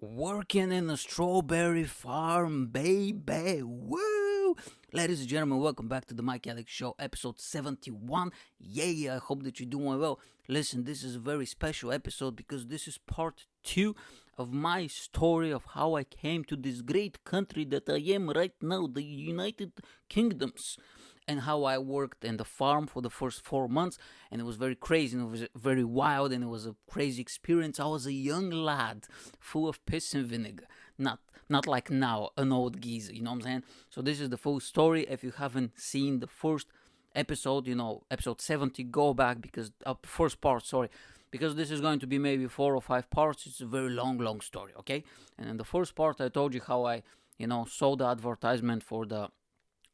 Working in a strawberry farm, baby. Woo! Ladies and gentlemen, welcome back to the Mike Yanek Show, episode 71. Yay, I hope that you're doing well. Listen, this is a very special episode because this is part 2 of my story of how I came to this great country that I am right now, the United Kingdoms. And how I worked in the farm for the first 4 months, and it was very crazy, and it was very wild, and it was a crazy experience. I was a young lad, full of piss and vinegar, not like now, an old geezer. You know what I'm saying? So this is the full story. If you haven't seen the first episode, episode 70, go back because first part, sorry, because this is going to be maybe 4 or 5 parts. It's a very long story, okay? And in the first part, I told you how I, saw the advertisement for the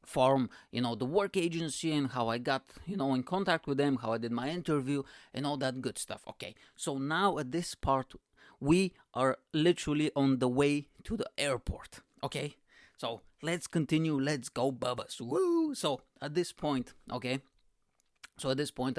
farm, the work agency, and how I got, in contact with them, how I did my interview, and all that good stuff. Okay, so now at this part, we are literally on the way to the airport. Okay, so let's continue. Let's go, Bubbas. Woo! So at this point,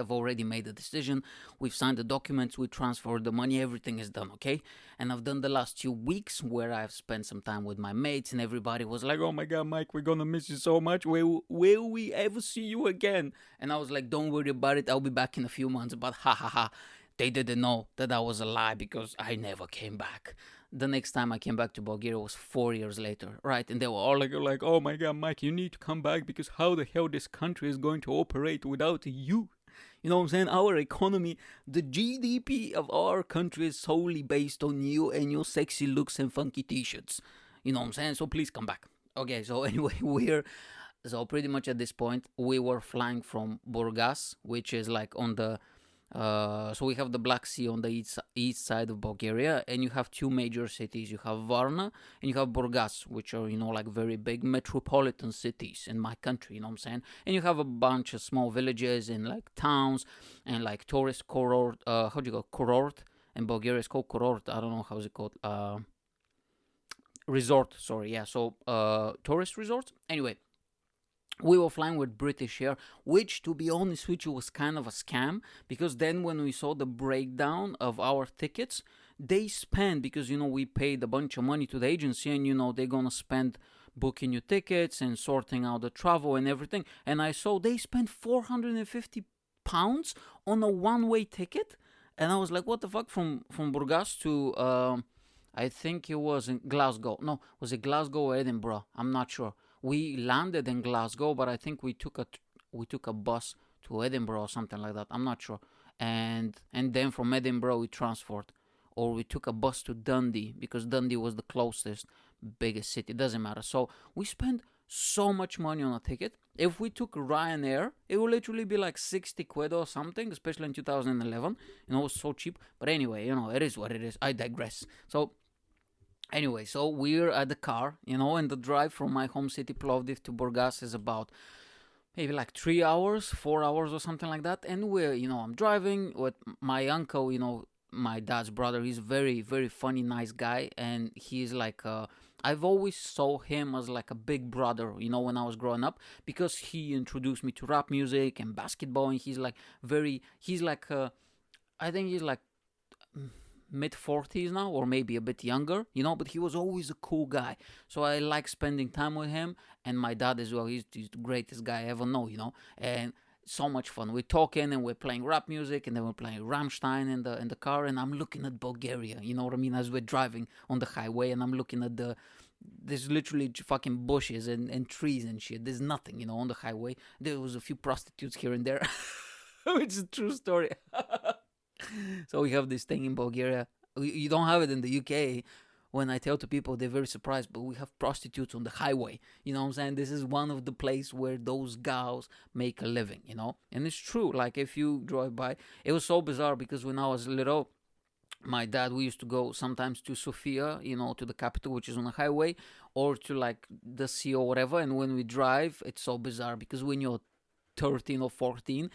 I've already made a decision. We've signed the documents, we transferred the money, everything is done, okay? And I've done the last 2 weeks where I've spent some time with my mates, and everybody was like, oh my God, Mike, we're gonna miss you so much. Will we ever see you again? And I was like, don't worry about it, I'll be back in a few months. But ha ha ha, they didn't know that that was a lie because I never came back. The next time I came back to Bulgaria was 4 years later, right? And they were all like, oh my God, Mike, you need to come back because how the hell this country is going to operate without you? You know what I'm saying? Our economy, the GDP of our country is solely based on you and your sexy looks and funky t-shirts. You know what I'm saying? So please come back. Okay, so anyway, so pretty much at this point, we were flying from Burgas, which is like on the so we have the Black Sea on the east side of Bulgaria, and you have 2 major cities. You have Varna and you have Burgas, which are, like very big metropolitan cities in my country, you know what I'm saying? And you have a bunch of small villages and like towns and like tourist kurort, how do you go, kurort? In Bulgaria it's called kurort, I don't know how's it called, resort, sorry, yeah, so tourist resorts. Anyway, we were flying with British Air, which, to be honest with you, was kind of a scam, because then when we saw the breakdown of our tickets, they spent, because, we paid a bunch of money to the agency, and, they're gonna spend booking your tickets and sorting out the travel and everything, and I saw they spent £450 on a one-way ticket, and I was like, what the fuck, from Burgas to, I think it was in Glasgow. No, was it Glasgow or Edinburgh? I'm not sure. We landed in Glasgow, but I think we took a bus to Edinburgh or something like that. I'm not sure. And then from Edinburgh we transferred, or we took a bus to Dundee because Dundee was the closest biggest city. Doesn't matter. So we spent so much money on a ticket. If we took Ryanair, it would literally be like 60 quid or something, especially in 2011. It was so cheap. But anyway, it is what it is. I digress. So anyway, so we're at the car, and the drive from my home city Plovdiv to Burgas is about maybe like 3 hours, 4 hours or something like that. And we're, I'm driving with my uncle, my dad's brother. He's very, very funny, nice guy. And he's like, I've always saw him as like a big brother, when I was growing up, because he introduced me to rap music and basketball. And he's like, I think he's like mid-40s now, or maybe a bit younger, but he was always a cool guy. So I like spending time with him, and my dad as well. He's the greatest guy I ever know, and so much fun. We're talking and we're playing rap music, and then we're playing Rammstein in the car, and I'm looking at Bulgaria, you know what I mean, as we're driving on the highway, and I'm looking at there's literally fucking bushes and trees and shit. There's nothing, on the highway. There was a few prostitutes here and there, which is a true story. So we have this thing in Bulgaria. You don't have it in the UK. When I tell to people, they're very surprised, but we have prostitutes on the highway. You know what I'm saying? This is one of the places where those gals make a living, And it's true. Like, if you drive by, it was so bizarre because when I was little, my dad, we used to go sometimes to Sofia, to the capital, which is on the highway, or to like the sea or whatever. And when we drive, it's so bizarre because when you're 13 or 14,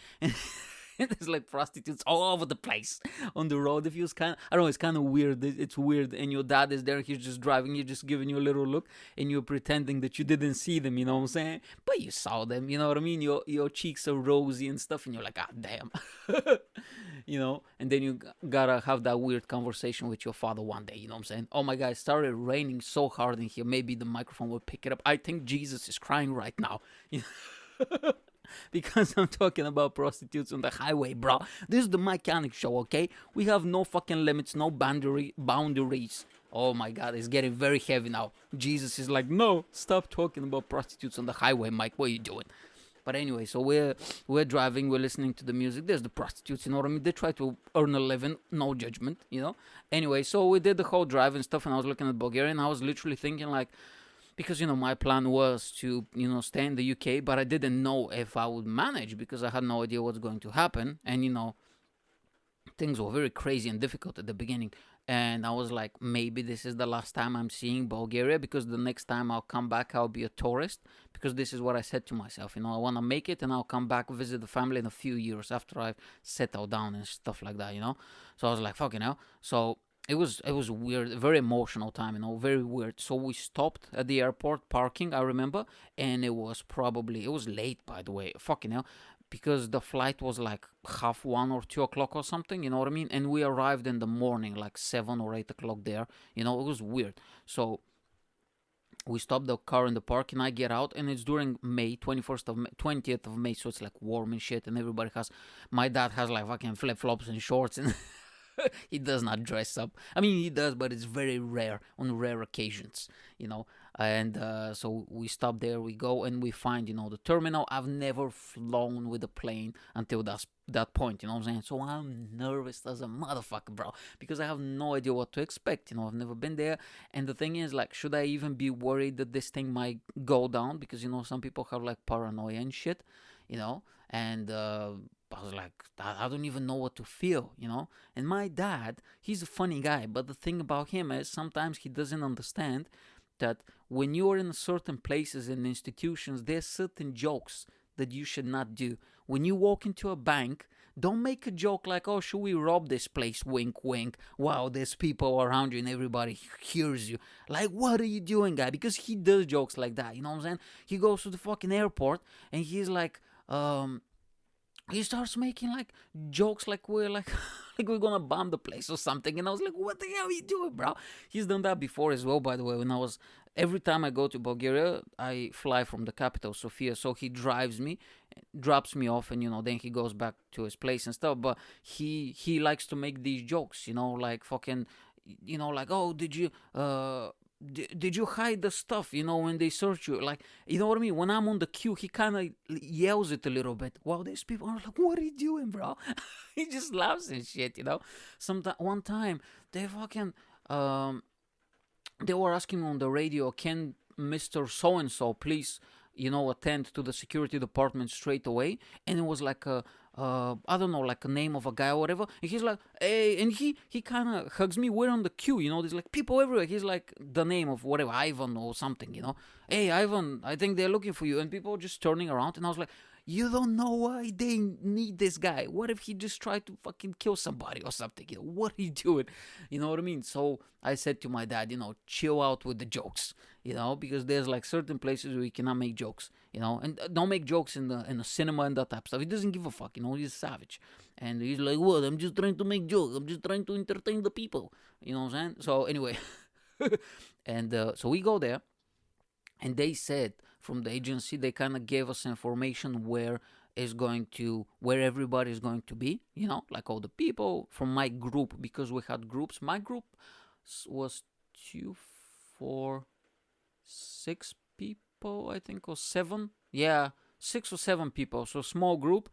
there's like prostitutes all over the place on the road. It feels kind of, I don't know, it's kind of weird. It's weird. And your dad is there, he's just driving, you're just giving you a little look, and you're pretending that you didn't see them, you know what I'm saying? But you saw them, you know what I mean? Your cheeks are rosy and stuff, and you're like, ah, damn. and then you gotta have that weird conversation with your father one day, you know what I'm saying? Oh my God, it started raining so hard in here. Maybe the microphone will pick it up. I think Jesus is crying right now. Because I'm talking about prostitutes on the highway, bro. This is the mechanic show, okay? We have no fucking limits, no boundaries. Oh my God, it's getting very heavy now. Jesus is like, no, stop talking about prostitutes on the highway, Mike. What are you doing? But anyway, so we're driving, we're listening to the music. There's the prostitutes, you know what I mean? They try to earn a living, no judgment, Anyway, so we did the whole drive and stuff, and I was looking at Bulgaria, and I was literally thinking like, because my plan was to stay in the UK, but I didn't know if I would manage because I had no idea what's going to happen, and things were very crazy and difficult at the beginning. And I was like, maybe this is the last time I'm seeing Bulgaria, because the next time I'll come back, I'll be a tourist, because this is what I said to myself. I want to make it, and I'll come back, visit the family in a few years after I've settled down and stuff like that, So I was like, fucking hell. So it was weird, very emotional time, very weird. So we stopped at the airport parking, I remember, and it was late, by the way, fucking hell, because the flight was like 1:30 or 2:00 or something, you know what I mean? And we arrived in the morning, like 7 or 8 o'clock there, it was weird. So we stopped the car in the park, and I get out, and it's during May, 20th of May, so it's like warm and shit, and my dad has like fucking flip-flops and shorts, and he does not dress up. I mean, he does, but it's very rare, on rare occasions, And so we stop there, we go, and we find, the terminal. I've never flown with a plane until that point, you know what I'm saying? So I'm nervous as a motherfucker, bro, because I have no idea what to expect, I've never been there. And the thing is, like, should I even be worried that this thing might go down? Because, some people have, like, paranoia and shit, and I was like, I don't even know what to feel, And my dad, he's a funny guy, but the thing about him is sometimes he doesn't understand that when you're in certain places and institutions, there's certain jokes that you should not do. When you walk into a bank, don't make a joke like, oh, should we rob this place? Wink, wink. Wow, there's people around you and everybody hears you. Like, what are you doing, guy? Because he does jokes like that, you know what I'm saying? He goes to the fucking airport and he's like, he starts making like jokes like we're like like we're gonna bomb the place or something, and I was like, what the hell are you doing, bro? He's done that before as well, by the way. Every time I go to Bulgaria, I fly from the capital, Sofia, so he drops me off, and then he goes back to his place and stuff. But he likes to make these jokes, like fucking, like, oh, did you hide the stuff, when they search you? Like, you know what I mean? When I'm on the queue, he kind of yells it a little bit. Wow, there's people are like, what are you doing, bro? He just laughs and shit, One time, they fucking, they were asking on the radio, can Mr. So-and-so please, attend to the security department straight away? And it was like I don't know, like a name of a guy or whatever. And he's like, hey, and he kind of hugs me. We're on the queue, there's like people everywhere. He's like the name of whatever, Ivan or something, Hey, Ivan, I think they're looking for you. And people just turning around. And I was like, you don't know why they need this guy. What if he just tried to fucking kill somebody or something? What are you doing? You know what I mean? So I said to my dad, chill out with the jokes, because there's like certain places where you cannot make jokes, and don't make jokes in the cinema and that type of stuff. He doesn't give a fuck, he's a savage. And he's like, what? I'm just trying to make jokes. I'm just trying to entertain the people. You know what I'm saying? So anyway, and so we go there, and they said, from the agency, they kind of gave us information where everybody is going to be, like all the people from my group, because we had groups. My group was 2, 4, 6 people, I think, or 7. Yeah, 6 or 7 people. So small group,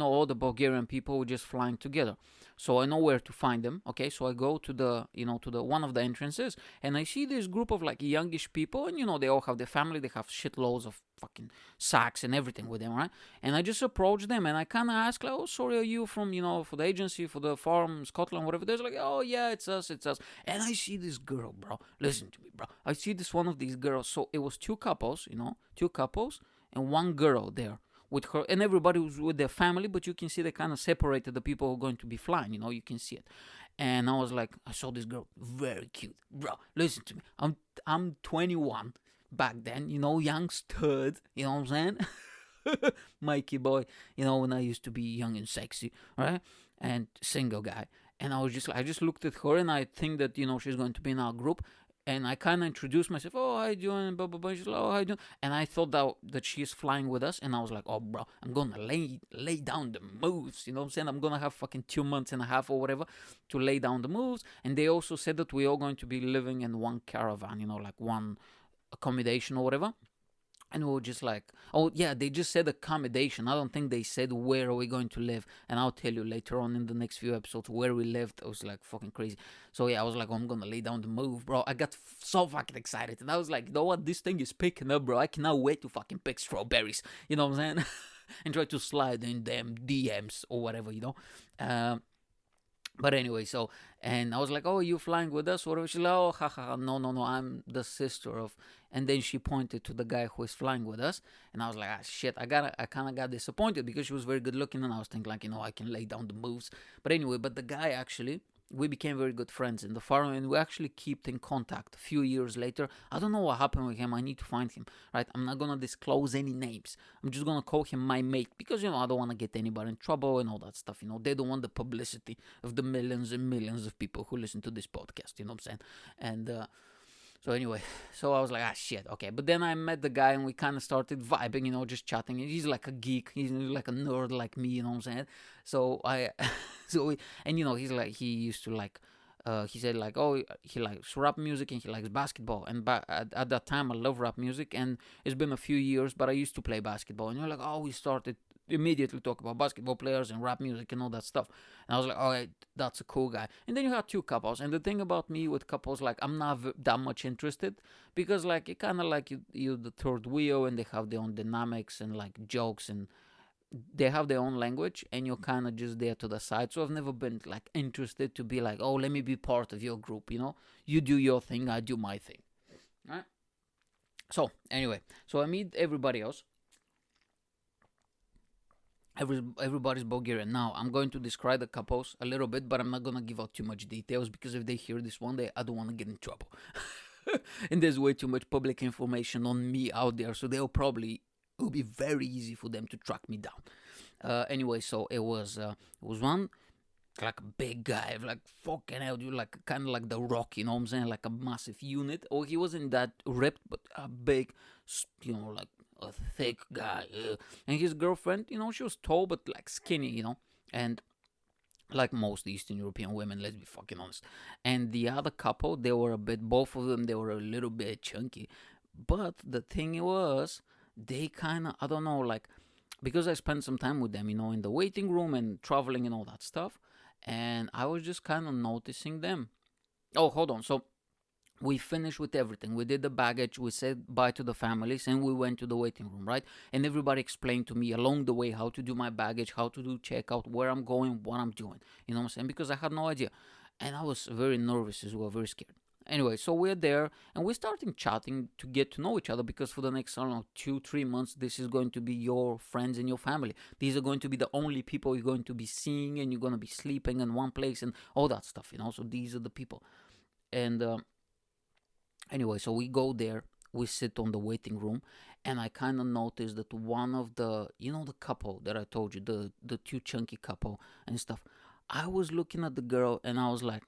all the Bulgarian people were just flying together. So I know where to find them. Okay, so I go to the one of the entrances, and I see this group of like youngish people, and they all have their family. They have shitloads of fucking sacks and everything with them, right? And I just approach them, and I kind of ask like, oh, sorry, are you from, for the agency, for the farm, Scotland, whatever? There's like, oh yeah, it's us. And I see this girl, bro. Listen to me, bro. I see this one of these girls. So it was 2 couples, and one girl there with her, and everybody was with their family, but you can see they kind of separated the people who are going to be flying, you can see it. And I was like, I saw this girl, very cute, bro. Listen to me, I'm 21 back then, young stud, you know what I'm saying? Mikey boy, when I used to be young and sexy, right? and single guy. And I just looked at her, and I think that she's going to be in our group. And I kind of introduced myself. Oh, how you doing? Blah blah blah. She's like, oh, how you doing? And I thought that she's flying with us. And I was like, oh, bro, I'm gonna lay down the moves. You know what I'm saying? I'm gonna have fucking 2 months and a half or whatever to lay down the moves. And they also said that we're all going to be living in one caravan. Like one accommodation or whatever. And we were just like, oh yeah, they just said accommodation. I don't think they said where are we going to live. And I'll tell you later on in the next few episodes where we lived. It was like fucking crazy. So yeah, I was like, oh, I'm gonna lay down the move, bro. I got so fucking excited. And I was like, you know what? This thing is picking up, bro. I cannot wait to fucking pick strawberries. You know what I'm saying? And try to slide in them DMs or whatever. But anyway, and I was like, oh, you flying with us? Or she's like, oh, haha, no, I'm the sister of. And then she pointed to the guy who is flying with us, and I was like, shit, I kind of got disappointed because she was very good looking, and I was thinking like, I can lay down the moves. But anyway, the guy actually, we became very good friends in the farm, and we actually kept in contact a few years later. I don't know what happened with him. I need to find him, right? I'm not gonna disclose any names. I'm just gonna call him my mate because I don't want to get anybody in trouble and all that stuff. They don't want the publicity of the millions and millions of people who listen to this podcast. You know what I'm saying? And so anyway, so I was like, shit, okay. But then I met the guy and we kind of started vibing, just chatting. He's like a geek. He's like a nerd like me, you know what I'm saying? So he's like, he used to like, he said like, oh, he likes rap music and he likes basketball. And at that time, I love rap music. And it's been a few years, but I used to play basketball. And you're like, oh, we started immediately talk about basketball players and rap music and all that stuff. And I was like, all right, that's a cool guy. And then you had two couples. And the thing about me with couples, like, I'm not that much interested because, like, it kind of like you the third wheel, and they have their own dynamics and like jokes, and they have their own language, and you're kind of just there to the side. So I've never been like interested to be like, oh, let me be part of your group. You do your thing, I do my thing. All right. So anyway, so I meet everybody else. Everybody's Bulgarian. Now, I'm going to describe the couples a little bit, but I'm not going to give out too much details because if they hear this one day, I don't want to get in trouble. And there's way too much public information on me out there, so it will be very easy for them to track me down. Anyway, so it was one like a big guy, like fucking hell, dude, like kind of like the Rock, you know what I'm saying, like a massive unit. Or he wasn't that ripped, but a big, like a thick guy. And his girlfriend, she was tall but like skinny, and like most Eastern European women, let's be fucking honest. And the other couple, both of them, they were a little bit chunky. But the thing was, they kind of, I don't know, like, because I spent some time with them, in the waiting room and traveling and all that stuff. And I was just kind of noticing them. Oh, hold on. So we finished with everything. We did the baggage. We said bye to the families, and we went to the waiting room, right? And everybody explained to me along the way how to do my baggage, how to do checkout, where I'm going, what I'm doing. You know what I'm saying? Because I had no idea. And I was very nervous as well, very scared. Anyway, so we're there, and we're starting chatting to get to know each other, because for the next, 2-3 months, this is going to be your friends and your family. These are going to be the only people you're going to be seeing, and you're going to be sleeping in one place and all that stuff, So these are the people. And anyway, so we go there, we sit on the waiting room, and I kind of noticed that one of the couple that I told you, the two chunky couple and stuff, I was looking at the girl, and I was like,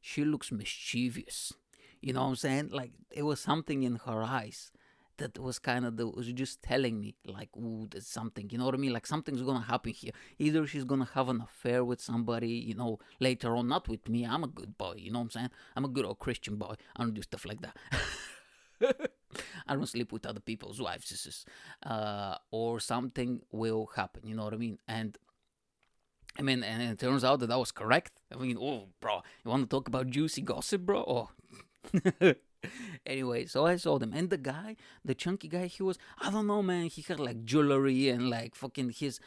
she looks mischievous. You know what I'm saying? Like, it was something in her eyes that was was just telling me, like, ooh, there's something, you know what I mean? Like, something's gonna happen here. Either she's gonna have an affair with somebody, later on, not with me. I'm a good boy, you know what I'm saying? I'm a good old Christian boy. I don't do stuff like that. I don't sleep with other people's wives, sisters. Or something will happen, you know what I mean? And I mean, and it turns out that I was correct. I mean, oh, bro, you want to talk about juicy gossip, bro? Oh. Anyway, so I saw them. And the guy, the chunky guy, he was, I don't know, man. He had like jewelry, and like fucking his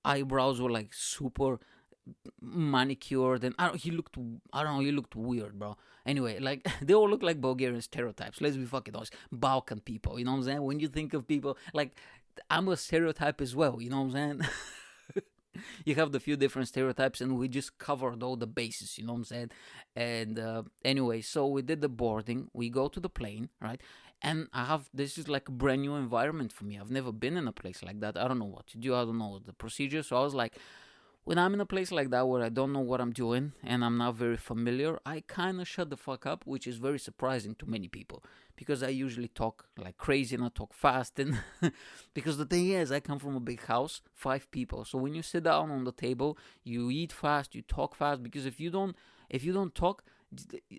eyebrows were like super manicured. And he looked weird, bro. Anyway, like, they all look like Bulgarian stereotypes. Let's be fucking honest. Balkan people, you know what I'm saying? When you think of people, like, I'm a stereotype as well, you know what I'm saying? You have the few different stereotypes, and we just covered all the bases, you know what I'm saying? And anyway, so we did the boarding. We go to the plane, right? And this is like a brand new environment for me. I've never been in a place like that. I don't know what to do. I don't know the procedure. So I was like, when I'm in a place like that where I don't know what I'm doing and I'm not very familiar, I kind of shut the fuck up, which is very surprising to many people because I usually talk like crazy and I talk fast. And because the thing is, I come from a big house, 5 people. So when you sit down on the table, you eat fast, you talk fast. Because if you don't talk,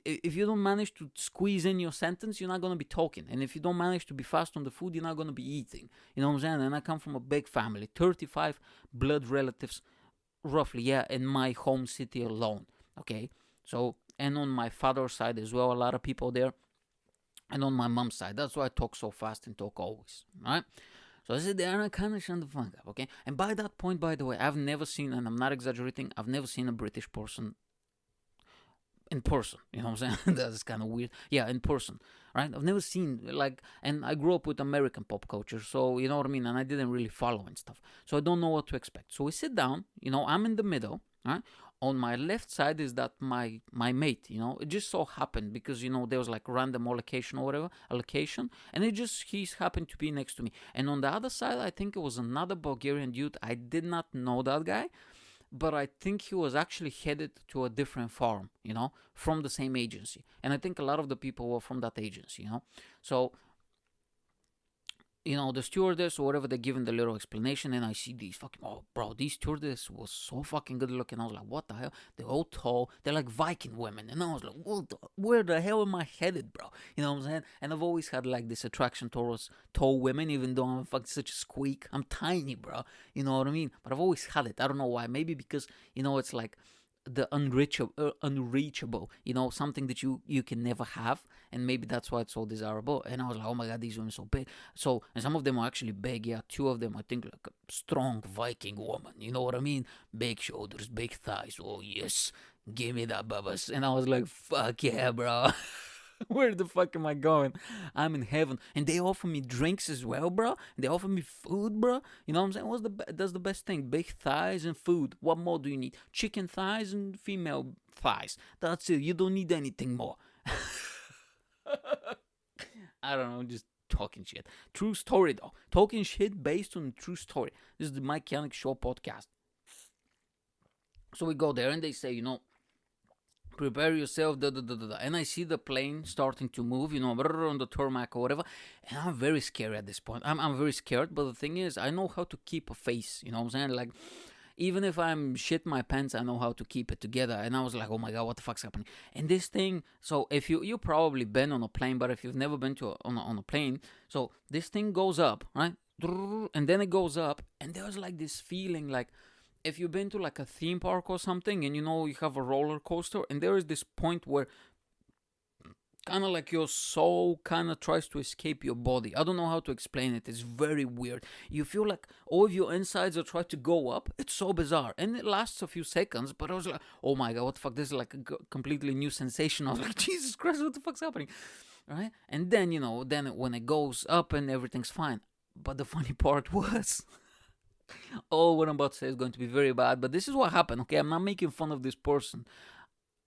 if you don't manage to squeeze in your sentence, you're not going to be talking. And if you don't manage to be fast on the food, you're not going to be eating. You know what I'm saying? And I come from a big family, 35 blood relatives roughly, yeah, in my home city alone. Okay, so, and on my father's side as well, a lot of people there, and on my mom's side. That's why I talk so fast and talk always, right? So I sit there and I kind of shut the fuck up, okay? And by that point, by the way, I've never seen, and I'm not exaggerating, I've never seen a British person in person. You know what I'm saying? That's kind of weird. Yeah, in person, right? I've never seen, like, and I grew up with American pop culture, so you know what I mean? And I didn't really follow and stuff. So I don't know what to expect. So we sit down, I'm in the middle, right? On my left side is that my mate, it just so happened because, there was like random allocation or whatever, and he's happened to be next to me. And on the other side, I think it was another Bulgarian dude. I did not know that guy, but I think he was actually headed to a different farm, from the same agency. And I think a lot of the people were from that agency, So, the stewardess or whatever, they're giving the little explanation, and I see these fucking, oh, bro, these stewardess was so fucking good looking. I was like, what the hell? They're all tall. They're like Viking women. And I was like, where the hell am I headed, bro? You know what I'm saying? And I've always had like this attraction towards tall women, even though I'm fucking such a squeak. I'm tiny, bro. You know what I mean? But I've always had it. I don't know why. Maybe because, it's like the unreachable, something that you can never have, and maybe that's why it's so desirable. And I was like, oh my god, these women are so big. So, and some of them are actually big. Yeah, 2 of them I think like a strong Viking woman. You know what I mean? Big shoulders, big thighs. Oh yes, give me that, babas. And I was like, fuck yeah, bro. Where the fuck am I going? I'm in heaven. And they offer me drinks as well, bro. They offer me food, bro. You know what I'm saying? That's the best thing. Big thighs and food. What more do you need? Chicken thighs and female thighs. That's it. You don't need anything more. I don't know. I'm just talking shit. True story, though. Talking shit based on true story. This is the Mike Yanek Show podcast. So we go there and they say, prepare yourself, and I see the plane starting to move, on the tarmac or whatever, and I'm very scared at this point. I'm very scared, but the thing is, I know how to keep a face, you know what I'm saying? Like, even if I'm shit my pants, I know how to keep it together. And I was like, oh my god, what the fuck's happening? And this thing, so if you probably been on a plane, but if you've never been on a plane, so this thing goes up, right? And then it goes up, and there's like this feeling like, if you've been to like a theme park or something and you have a roller coaster, and there is this point where kind of like your soul kind of tries to escape your body. I don't know how to explain it. It's very weird. You feel like all of your insides are trying to go up. It's so bizarre. And it lasts a few seconds, but I was like, oh my god, what the fuck? This is like a completely new sensation. I was like, Jesus Christ, what the fuck's happening? Right? And then, then when it goes up and everything's fine. But the funny part was... oh, what I'm about to say is going to be very bad, but this is what happened, okay? I'm not making fun of this person.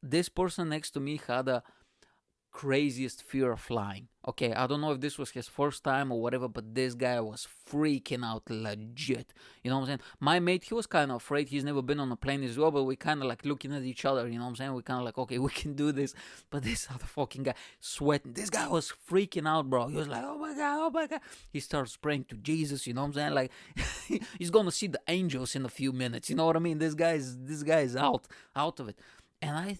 This person next to me had a craziest fear of flying. Okay, I don't know if this was his first time or whatever, but this guy was freaking out legit. You know what I'm saying? My mate, he was kind of afraid. He's never been on a plane as well, but we kind of like looking at each other, you know what I'm saying? We kind of like, okay, we can do this. But this other fucking guy sweating. This guy was freaking out, bro. He was like, oh my god, oh my god. He starts praying to Jesus, you know what I'm saying? Like, he's gonna see the angels in a few minutes. You know what I mean? This guy is out of it. And I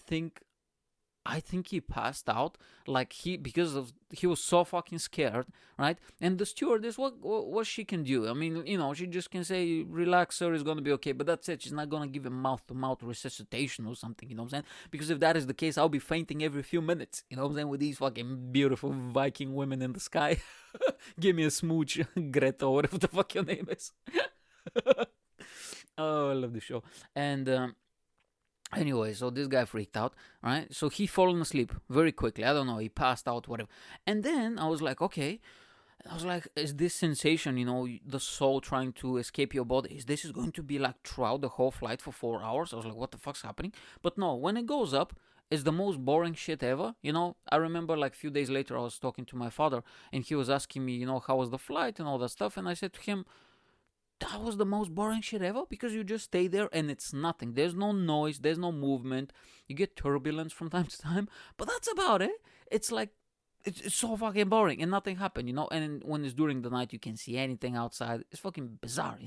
think he passed out, like because he was so fucking scared, right? And the stewardess, what she can do? I mean, she just can say, relax, sir, it's gonna be okay. But that's it. She's not gonna give him mouth-to-mouth resuscitation or something, you know what I'm saying? Because if that is the case, I'll be fainting every few minutes, you know what I'm saying? With these fucking beautiful Viking women in the sky. Give me a smooch, Greta, or whatever the fuck your name is. Oh, I love the show. And anyway, so this guy freaked out, right? So he fallen asleep very quickly. I don't know, he passed out, whatever. And then I was like, okay. I was like, is this sensation, the soul trying to escape your body, is this going to be like throughout the whole flight for 4 hours? I was like, what the fuck's happening? But no, when it goes up, it's the most boring shit ever. I remember like a few days later, I was talking to my father, and he was asking me, how was the flight and all that stuff. And I said to him, that was the most boring shit ever because you just stay there and it's nothing. There's no noise, there's no movement. You get turbulence from time to time, but that's about it. It's like it's so fucking boring and nothing happened, And when it's during the night, you can see anything outside. It's fucking bizarre.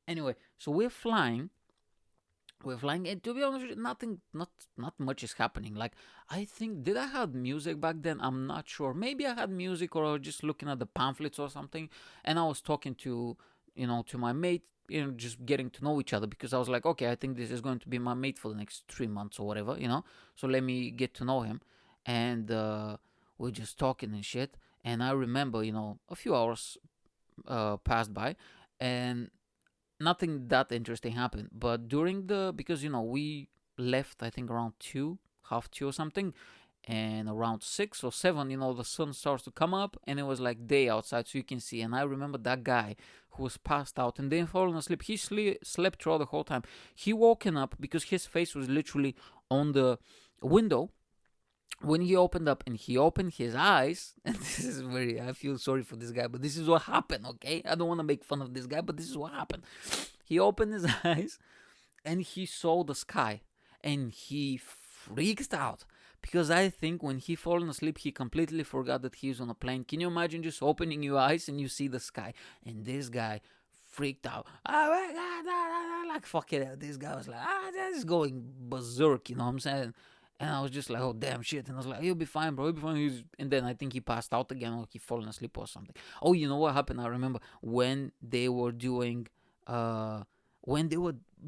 Anyway, so we're flying, and to be honest, nothing, not much is happening. Like, I think, did I have music back then? I'm not sure. Maybe I had music, or I was just looking at the pamphlets or something, and I was talking to my mate, just getting to know each other, because I was like, okay, I think this is going to be my mate for the next 3 months or whatever. So let me get to know him, and we're just talking and shit. And I remember, a few hours passed by, and nothing that interesting happened. But because we left, I think around 2, half 2 or something, and around 6 or 7, the sun starts to come up, and it was like day outside, so you can see. And I remember that guy who was passed out and then fallen asleep. He slept throughout the whole time. He woken up because his face was literally on the window when he opened up, and he opened his eyes. And I feel sorry for this guy, but this is what happened, okay? I don't want to make fun of this guy, but this is what happened. He opened his eyes and he saw the sky, and he freaked out, because I think when he fallen asleep, he completely forgot that he was on a plane. Can you imagine just opening your eyes and you see the sky? And this guy freaked out. Oh my God, like, fuck it. This guy was like, this is going berserk, you know what I'm saying? And I was just like, oh, damn shit. And I was like, you'll be fine, bro. You'll be fine. And then I think he passed out again, or he fallen asleep or something. Oh, you know what happened? I remember when they were doing,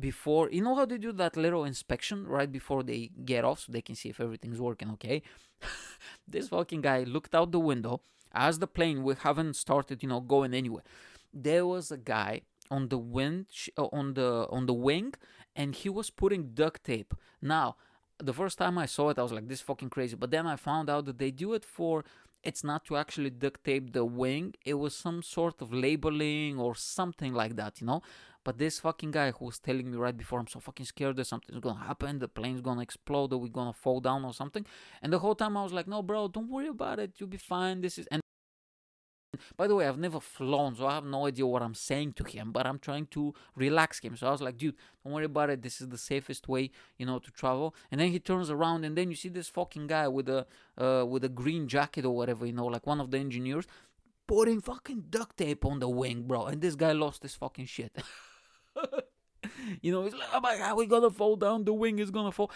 before, you know how they do that little inspection right before they get off, so they can see if everything's working okay? This fucking guy looked out the window as the plane, we haven't started, going anywhere. There was a guy on the on the wing, and he was putting duct tape. Now, the first time I saw it, I was like, this is fucking crazy. But then I found out that they do it it's not to actually duct tape the wing. It was some sort of labeling or something like that, But this fucking guy who was telling me right before, I'm so fucking scared that something's gonna happen, the plane's gonna explode, or we're gonna fall down or something. And the whole time I was like, no, bro, don't worry about it. You'll be fine. And by the way, I've never flown, so I have no idea what I'm saying to him, but I'm trying to relax him. So I was like, dude, don't worry about it. This is the safest way, to travel. And then he turns around, and then you see this fucking guy with a green jacket or whatever, like one of the engineers, putting fucking duct tape on the wing, bro. And this guy lost his fucking shit. He's like, oh my God, we're gonna fall down. The wing is gonna fall.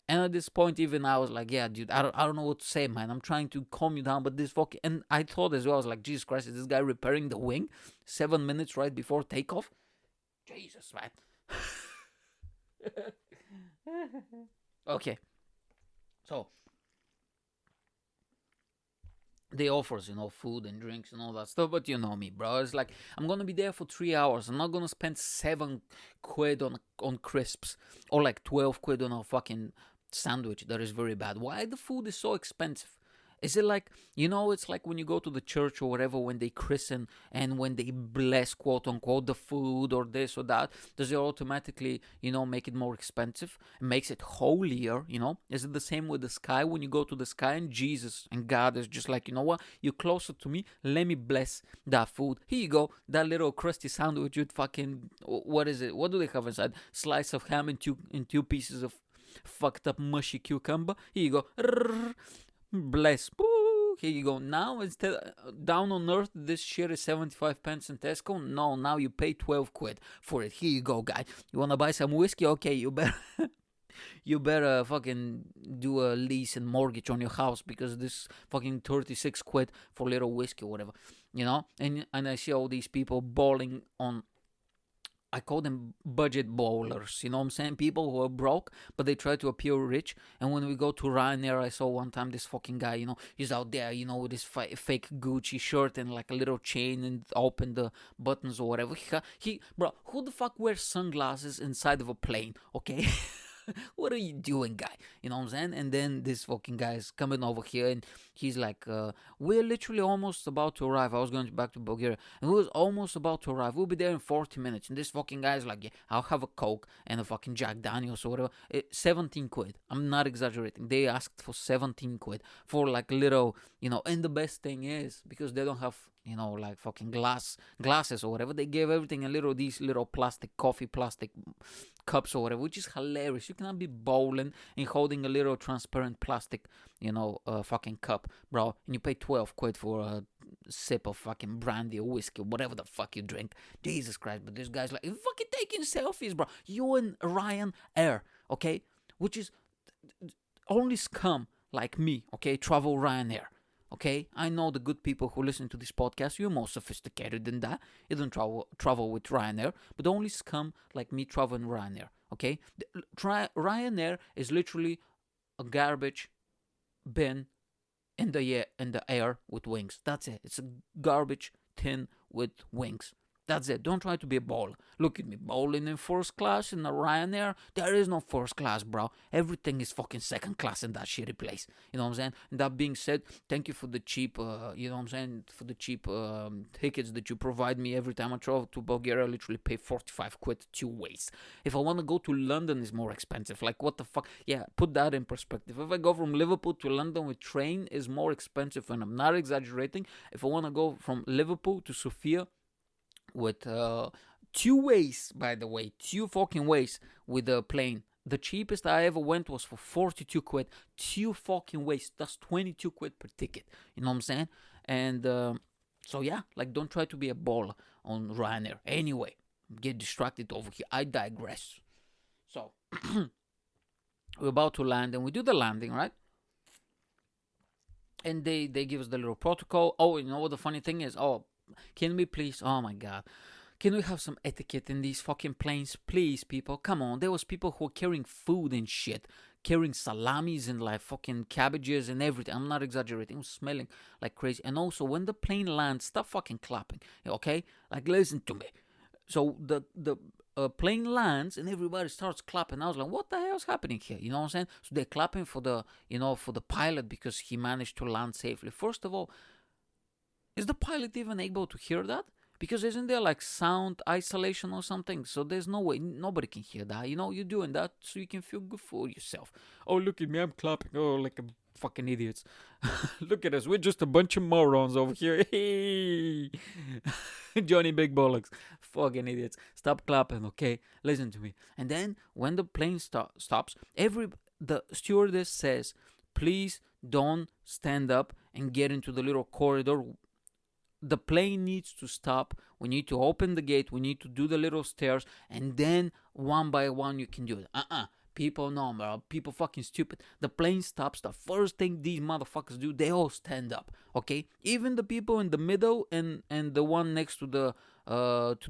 And at this point, even I was like, yeah, dude, I don't know what to say, man. I'm trying to calm you down, but this fucking... And I thought as well, I was like, Jesus Christ, is this guy repairing the wing 7 minutes right before takeoff? Jesus, man. Okay. So, they offers, food and drinks and all that stuff, but you know me, bro. It's like, I'm gonna be there for 3 hours. I'm not gonna spend 7 quid on crisps, or like 12 quid on a fucking sandwich that is very bad. Why the food is so expensive? Is it like, it's like when you go to the church or whatever, when they christen and when they bless, quote unquote, the food or this or that, does it automatically, make it more expensive? It makes it holier, Is it the same with the sky? When you go to the sky and Jesus and God is just like, you know what? You're closer to me. Let me bless that food. Here you go. That little crusty sandwich with fucking, what is it? What do they have inside? Slice of ham and two pieces of fucked up mushy cucumber. Here you go. Bless. Woo! Here you go. Now, instead, down on earth, this shit is 75 pence in Tesco. No, now you pay 12 quid for it. Here you go, guy. You want to buy some whiskey? Okay, you better... you better fucking do a lease and mortgage on your house, because this fucking 36 quid for a little whiskey or whatever, And I see all these people bowling on... I call them budget bowlers, you know what I'm saying? People who are broke, but they try to appear rich. And when we go to Ryanair, I saw one time this fucking guy, he's out there, with his fake Gucci shirt and like a little chain and open the buttons or whatever. Bro, who the fuck wears sunglasses inside of a plane, okay? What are you doing, guy? You know what I'm saying? And then this fucking guy is coming over here, and he's like, we're literally almost about to arrive. I was going back to Bulgaria, and we was almost about to arrive. We'll be there in 40 minutes. And this fucking guy is like, yeah, I'll have a Coke and a fucking Jack Daniels or whatever. 17 quid. I'm not exaggerating. They asked for 17 quid for like little, and the best thing is, because they don't have like fucking glasses or whatever. They gave everything a little, these little coffee plastic cups or whatever, which is hilarious. You cannot be bowling and holding a little transparent plastic, fucking cup, bro, and you pay 12 quid for a sip of fucking brandy or whiskey, whatever the fuck you drink. Jesus Christ. But this guy's like, you're fucking taking selfies, bro. You and Ryan Air, okay? Which is only scum like me, okay? Travel Ryanair. Okay, I know the good people who listen to this podcast. You're more sophisticated than that. You don't travel with Ryanair, but only scum like me travel in Ryanair. Okay, Ryanair is literally a garbage bin in the air with wings. That's it. It's a garbage tin with wings. That's it. Don't try to be a baller. Look at me bowling in first class in a Ryanair. There is no first class, bro. Everything is fucking second class in that shitty place. You know what I'm saying? And that being said, thank you for the cheap, for the cheap tickets that you provide me every time I travel to Bulgaria. I literally pay 45 quid 2 ways. If I want to go to London, it's more expensive. Like, what the fuck? Yeah, put that in perspective. If I go from Liverpool to London with train, is more expensive, and I'm not exaggerating. If I want to go from Liverpool to Sofia, with 2 ways, by the way, 2 fucking ways with a plane. The cheapest I ever went was for 42 quid, 2 fucking ways. That's 22 quid per ticket. You know what I'm saying? And so yeah, like, don't try to be a baller on Ryanair. Anyway, get distracted over here. I digress. So we're about to land, and we do the landing, right? And they give us the little protocol. Oh, you know what the funny thing is? Oh, can we please, oh my god, can we have some etiquette in these fucking planes? Please, people, come on. There was people who were carrying food and shit, carrying salamis and like fucking cabbages and everything. I'm not exaggerating. It was smelling like crazy. And also, when the plane lands, stop fucking clapping, okay? Like, listen to me. So the plane lands and everybody starts clapping. I was like, what the hell is happening here? You know what I'm saying? So they're clapping for the pilot because he managed to land safely. First of all, is the pilot even able to hear that? Because isn't there like sound isolation or something? So there's no way, nobody can hear that. You're doing that so you can feel good for yourself. Oh, look at me, I'm clapping. Oh, like a fucking idiots. Look at us, we're just a bunch of morons over here. Hey, Johnny Big Bollocks. Fucking idiots. Stop clapping, okay? Listen to me. And then when the plane stops, the stewardess says, please don't stand up and get into the little corridor. The plane needs to stop. We need to open the gate. We need to do the little stairs. And then one by one you can do it. People know, bro. People fucking stupid. The plane stops. The first thing these motherfuckers do, they all stand up. Okay? Even the people in the middle and the one next to the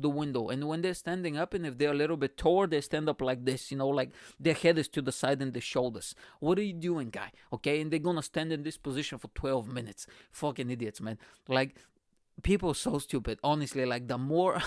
window. And when they're standing up, and if they're a little bit taller, they stand up like this. Like their head is to the side and the shoulders. What are you doing, guy? Okay? And they're gonna stand in this position for 12 minutes. Fucking idiots, man. Like, people are so stupid, honestly. Like, the more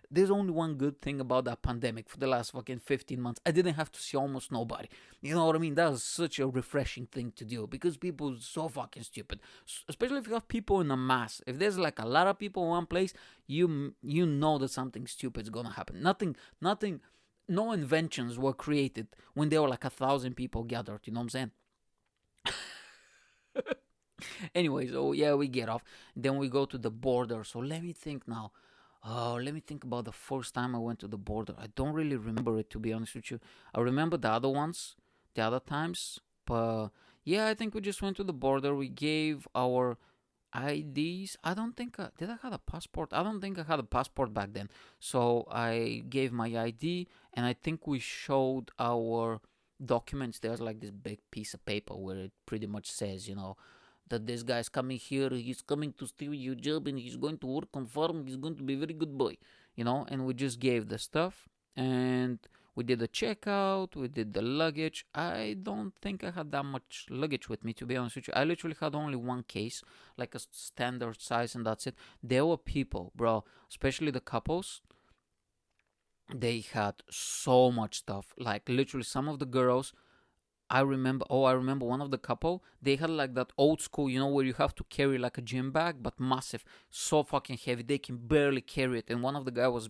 there's only one good thing about that pandemic for the last fucking 15 months. I didn't have to see almost nobody. You know what I mean? That was such a refreshing thing to do, because people are so fucking stupid, especially if you have people in a mass. If there's like a lot of people in one place, you know that something stupid is gonna happen. Nothing, no inventions were created when there were like 1,000 people gathered. You know what I'm saying? Anyway, so yeah, we get off. Then we go to the border. So let me think now. Oh, let me think about the first time I went to the border. I don't really remember it, to be honest with you. I remember the other ones, the other times. But yeah, I think we just went to the border. We gave our IDs. I don't think did I have a passport? I don't think I had a passport back then. So I gave my ID, and I think we showed our documents. There's like this big piece of paper where it pretty much says, that this guy's coming here, he's coming to steal your job, and he's going to work on farm, he's going to be a very good boy, and we just gave the stuff, and we did the checkout, we did the luggage. I don't think I had that much luggage with me, to be honest with you. I literally had only one case, like a standard size, and that's it. There were people, bro, especially the couples, they had so much stuff, like literally some of the girls, I remember one of the couple, they had like that old school, where you have to carry like a gym bag, but massive, so fucking heavy, they can barely carry it. And one of the guy was